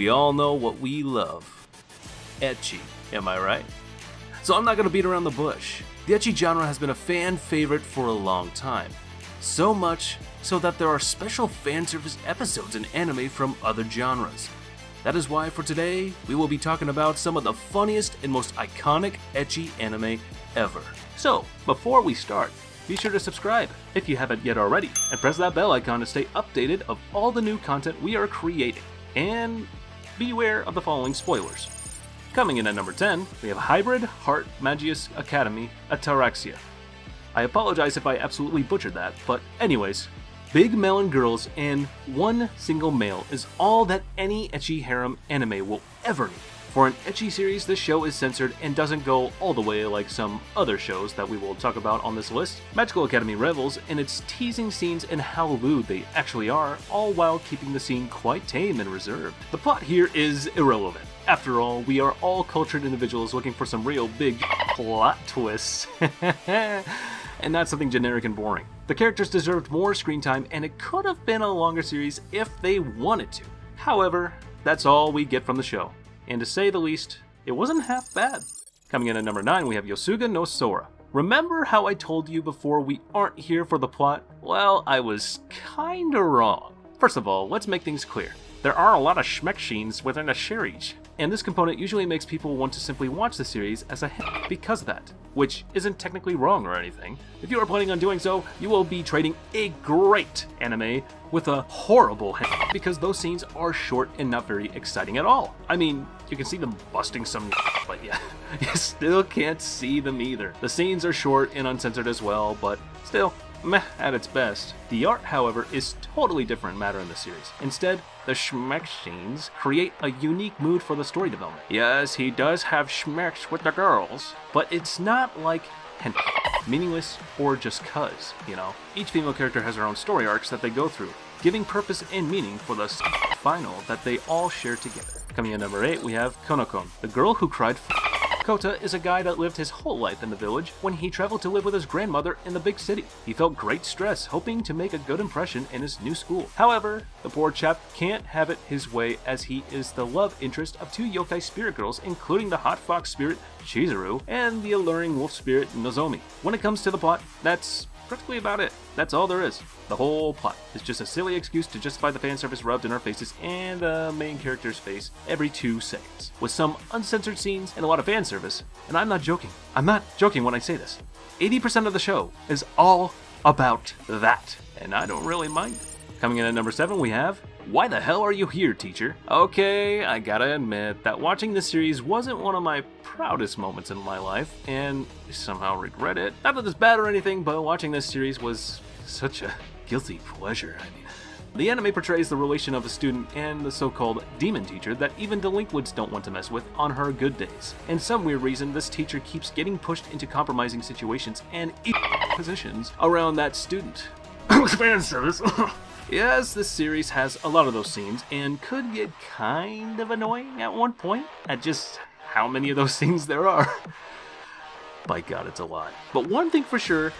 We all know what we love. Ecchi, am I right? So I'm not going to beat around the bush. The ecchi genre has been a fan favorite for a long time. So much so that there are special fan service episodes in anime from other genres. That is why for today, we will be talking about some of the funniest and most iconic ecchi anime ever. So, before we start, be sure to subscribe if you haven't yet already, and press that bell icon to stay updated of all the new content we are creating. And beware of the following spoilers. Coming in at number 10, we have Hybrid Heart Magius Academy Ataraxia. I apologize if I absolutely butchered that, but anyways, big melon girls and one single male is all that any ecchi harem anime will ever need. For an ecchi series, this show is censored and doesn't go all the way like some other shows that we will talk about on this list. Magical Academy revels in its teasing scenes and how lewd they actually are, all while keeping the scene quite tame and reserved. The plot here is irrelevant. After all, we are all cultured individuals looking for some real big plot twists. And not something generic and boring. The characters deserved more screen time, and it could have been a longer series if they wanted to. However, that's all we get from the show. And to say the least, it wasn't half bad. Coming in at number 9, we have Yosuga no Sora. Remember how I told you before we aren't here for the plot? Well, I was kinda wrong. First of all, let's make things clear. There are a lot of schmeck scenes within a series, and this component usually makes people want to simply watch the series as a hit because of that, which isn't technically wrong or anything. If you are planning on doing so, you will be trading a great anime with a horrible hit because those scenes are short and not very exciting at all. I mean, you can see them busting some but yeah, you still can't see them either. The scenes are short and uncensored as well, but still, meh at its best. The art, however, is totally different matter in the series. Instead, the schmeck scenes create a unique mood for the story development. Yes, he does have schmecks with the girls, but it's not like hentai, meaningless or just cuz, you know. Each female character has their own story arcs that they go through, giving purpose and meaning for the final that they all share together. Coming in at number 8, we have Konokon, the girl who cried Kota is a guy that lived his whole life in the village when he traveled to live with his grandmother in the big city. He felt great stress, hoping to make a good impression in his new school. However, the poor chap can't have it his way as he is the love interest of two yokai spirit girls, including the hot fox spirit Chizuru and the alluring wolf spirit Nozomi. When it comes to the plot, that's practically about it. That's all there is. The whole plot is just a silly excuse to justify the fan service rubbed in our faces and the main character's face every 2 seconds, with some uncensored scenes and a lot of fan service. And I'm not joking. I'm not joking when I say this. 80% of the show is all about that, and I don't really mind it. Coming in at number 7, we have Why the Hell Are You Here, Teacher? Okay, I gotta admit that watching this series wasn't one of my proudest moments in my life, and I somehow regret it. Not that it's bad or anything, but watching this series was such a guilty pleasure. The anime portrays the relation of a student and the so-called demon teacher that even delinquents don't want to mess with on her good days. And some weird reason, this teacher keeps getting pushed into compromising situations and positions around that student. Fan service. Yes, this series has a lot of those scenes and could get kind of annoying at one point at just how many of those scenes there are. By God, it's a lot. But one thing for sure,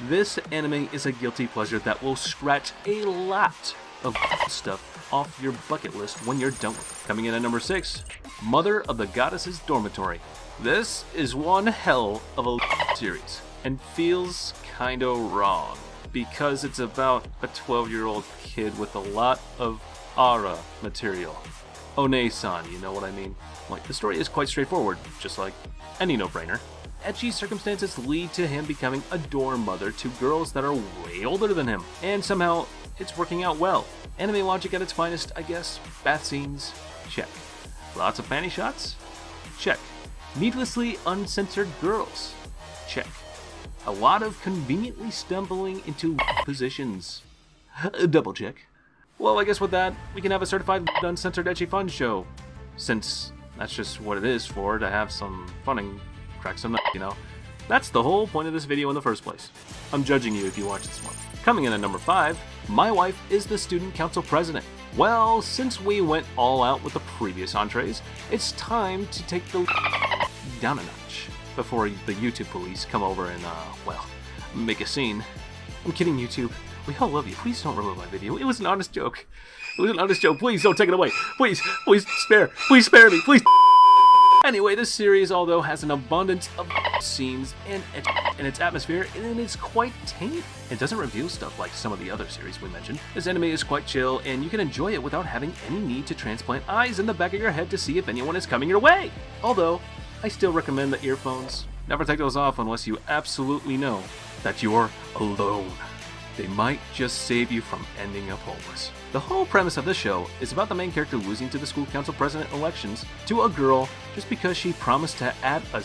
this anime is a guilty pleasure that will scratch a lot of stuff off your bucket list when you're done with it. Coming in at number 6, Mother of the Goddess's Dormitory. This is one hell of a series and feels kinda wrong, because it's about a 12-year-old kid with a lot of aura material. One-san, you know what I mean? Like, the story is quite straightforward, just like any no-brainer. Ecchi circumstances lead to him becoming a dorm mother to girls that are way older than him, and somehow it's working out well. Anime logic at its finest, I guess. Bath scenes? Check. Lots of panty shots? Check. Needlessly uncensored girls? Check. A lot of conveniently stumbling into positions. Double check. Well, I guess with that, we can have a certified uncensored ecchi fun show. Since that's just what it is for, to have some fun and crack some nuts, you know. That's the whole point of this video in the first place. I'm judging you if you watch this one. Coming in at number 5, my wife is the student council president. Well, since we went all out with the previous entrees, it's time to take the down a notch before the YouTube police come over and, well, make a scene. I'm kidding, YouTube. We all love you. Please don't remove my video. It was an honest joke. On this show, please don't take it away. Please spare me, please. Anyway, this series, although has an abundance of scenes and its atmosphere, and it's quite tame. It doesn't reveal stuff like some of the other series we mentioned. This anime is quite chill, and you can enjoy it without having any need to transplant eyes in the back of your head to see if anyone is coming your way. Although, I still recommend the earphones. Never take those off unless you absolutely know that you're alone. They might just save you from ending up homeless. The whole premise of this show is about the main character losing to the school council president elections to a girl just because she promised to add a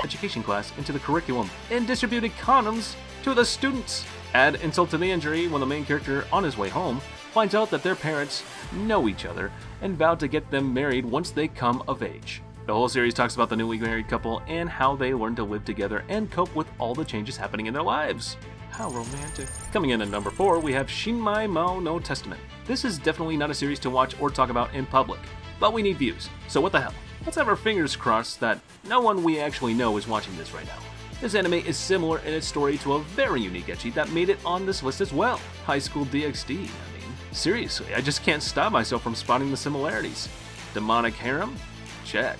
education class into the curriculum and distributed condoms to the students. Add insult to the injury when the main character, on his way home, finds out that their parents know each other and vowed to get them married once they come of age. The whole series talks about the newly married couple and how they learn to live together and cope with all the changes happening in their lives. How romantic. Coming in at number 4, we have Shinmai Mao no Testament. This is definitely not a series to watch or talk about in public, but we need views, so what the hell? Let's have our fingers crossed that no one we actually know is watching this right now. This anime is similar in its story to a very unique ecchi that made it on this list as well, High School DxD. Seriously, I just can't stop myself from spotting the similarities. Demonic harem? Check.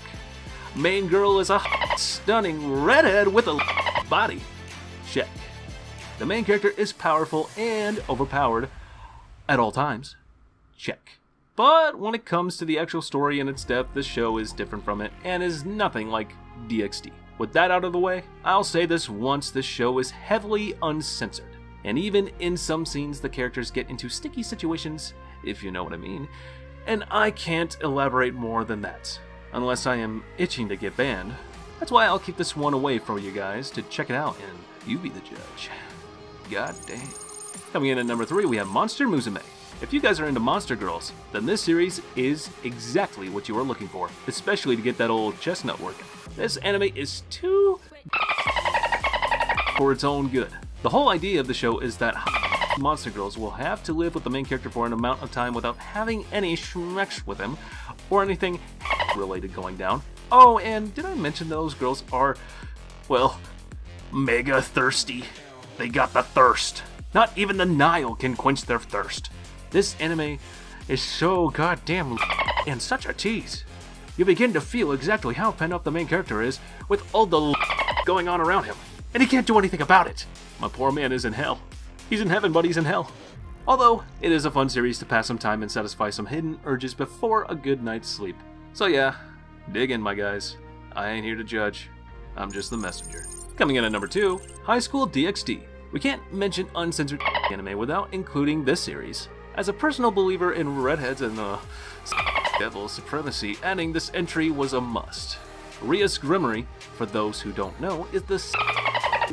Main girl is a stunning redhead with a body? Check. The main character is powerful and overpowered at all times? Check. But when it comes to the actual story and its depth, this show is different from it and is nothing like DxD. With that out of the way, I'll say this once: this show is heavily uncensored. And even in some scenes, the characters get into sticky situations, if you know what I mean. And I can't elaborate more than that, unless I am itching to get banned. That's why I'll keep this one away for you guys to check it out, and you be the judge. God damn. Coming in at number 3, we have Monster Musume. If you guys are into monster girls, then this series is exactly what you are looking for, especially to get that old chestnut working. This anime is too for its own good. The whole idea of the show is that monster girls will have to live with the main character for an amount of time without having any schmecks with him or anything related going down. Oh, and did I mention those girls are, well, mega thirsty? They got the thirst. Not even the Nile can quench their thirst. This anime is so goddamn and such a tease. You begin to feel exactly how pent up the main character is with all the going on around him, and he can't do anything about it. My poor man is in hell. He's in heaven, but he's in hell. Although, it is a fun series to pass some time and satisfy some hidden urges before a good night's sleep. So yeah, dig in, my guys. I ain't here to judge. I'm just the messenger. Coming in at number 2, High School DxD. We can't mention uncensored anime without including this series. As a personal believer in redheads and devil supremacy, adding this entry was a must. Rias Grimory, for those who don't know, is the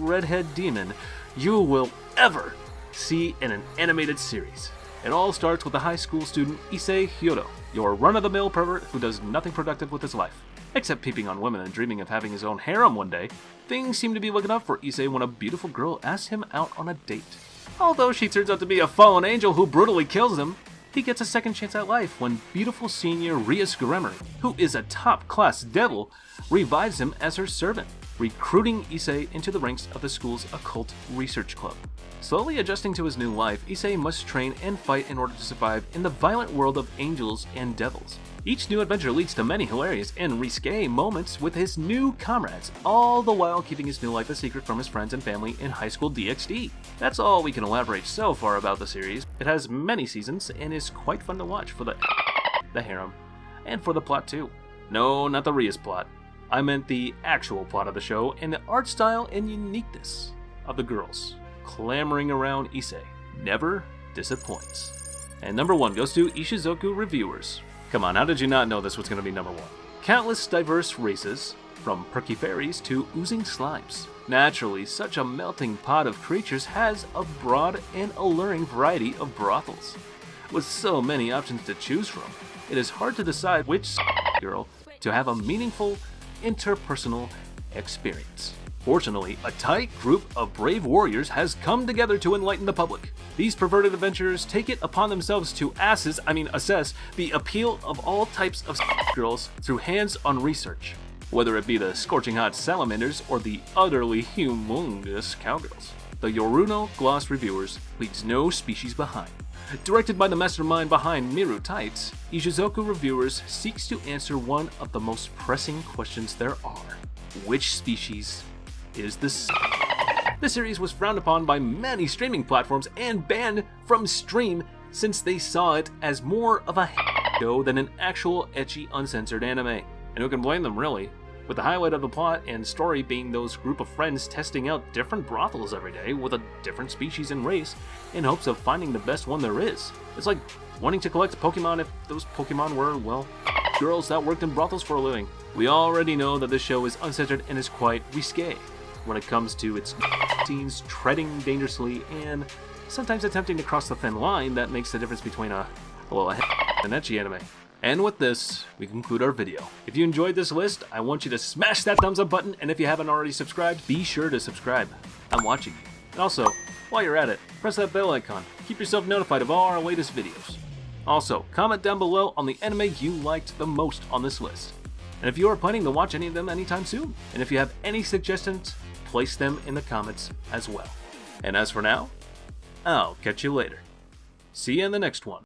redhead demon you will ever see in an animated series. It all starts with a high school student, Issei Hyodo, your run-of-the-mill pervert who does nothing productive with his life, except peeping on women and dreaming of having his own harem one day. Things seem to be looking up for Issei when a beautiful girl asks him out on a date. Although she turns out to be a fallen angel who brutally kills him, he gets a second chance at life when beautiful senior Rias Grimory, who is a top-class devil, revives him as her servant, recruiting Issei into the ranks of the school's occult research club. Slowly adjusting to his new life, Issei must train and fight in order to survive in the violent world of angels and devils. Each new adventure leads to many hilarious and risque moments with his new comrades, all the while keeping his new life a secret from his friends and family in High School DxD. That's all we can elaborate so far about the series. It has many seasons and is quite fun to watch for the harem, and for the plot too. No, not the Rias plot. I meant the actual plot of the show and the art style and uniqueness of the girls clamoring around Issei. Never disappoints. And number 1 goes to Ishizoku Reviewers. Come on, how did you not know this was going to be number 1? Countless diverse races, from perky fairies to oozing slimes. Naturally, such a melting pot of creatures has a broad and alluring variety of brothels. With so many options to choose from, it is hard to decide which girl to have a meaningful interpersonal experience. Fortunately, a tight group of brave warriors has come together to enlighten the public. These perverted adventurers take it upon themselves to assess the appeal of all types of girls through hands-on research, whether it be the scorching hot salamanders or the utterly humongous cowgirls. the Yoruno Gloss Reviewers leaves no species behind. Directed by the mastermind behind Miru Tights, Ishizoku Reviewers seeks to answer one of the most pressing questions there are. Which species is the same? The series was frowned upon by many streaming platforms and banned from stream since they saw it as more of a show than an actual ecchi uncensored anime. And who can blame them, really? With the highlight of the plot and story being those group of friends testing out different brothels every day with a different species and race in hopes of finding the best one there is. It's like wanting to collect Pokemon if those Pokemon were, well, girls that worked in brothels for a living. We already know that this show is uncensored and is quite risque when it comes to its scenes treading dangerously and sometimes attempting to cross the thin line that makes the difference between an ecchi anime. And with this, we conclude our video. If you enjoyed this list, I want you to smash that thumbs up button, and if you haven't already subscribed, be sure to subscribe. I'm watching you. And also, while you're at it, press that bell icon. Keep yourself notified of all our latest videos. Also, comment down below on the anime you liked the most on this list. And if you are planning to watch any of them anytime soon. And if you have any suggestions, place them in the comments as well. And as for now, I'll catch you later. See you in the next one.